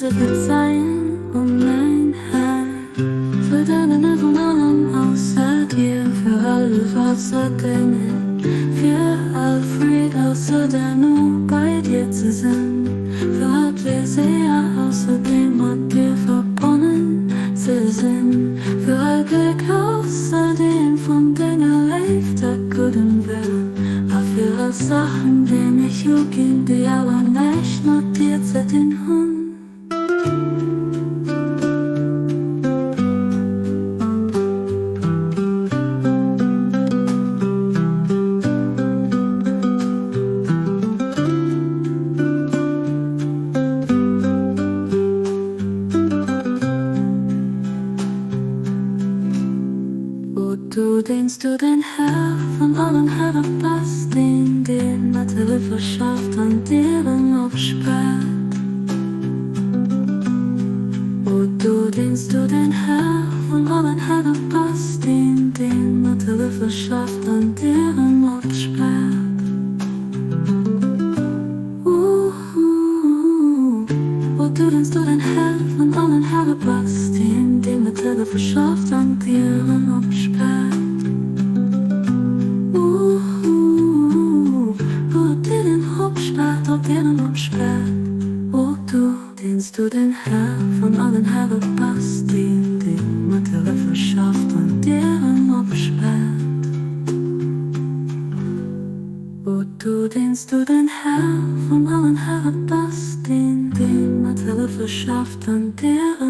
sie verzeihen, mein Herr. Für deine von allem außer dir, für alle Dingen, für all Fried außer der nur bei dir zu sein, für all Pleséier außerdem und dir verbonnen zu sein, für all Gléck außer den von Denger Léift, der guddem für all Saachen, die mech uginn, die awer näischt notiert se den hunn. Du dehnst du den Herr von allen Häre passt, den Material verschaaft an deren opspäert. Du dehnst du den Herr von allen Häre passt, den Material verschaaft an deren opspäert. Du dehnst du den Herr von allen Häre passt, den Material verschaaft an deren opspäert. Du dehnst du den Herr von allen Häre passt, den Material verschaaft und deren opspäert. Du dehnst du den Herr von allen Häre passt, den Material verschaaft und deren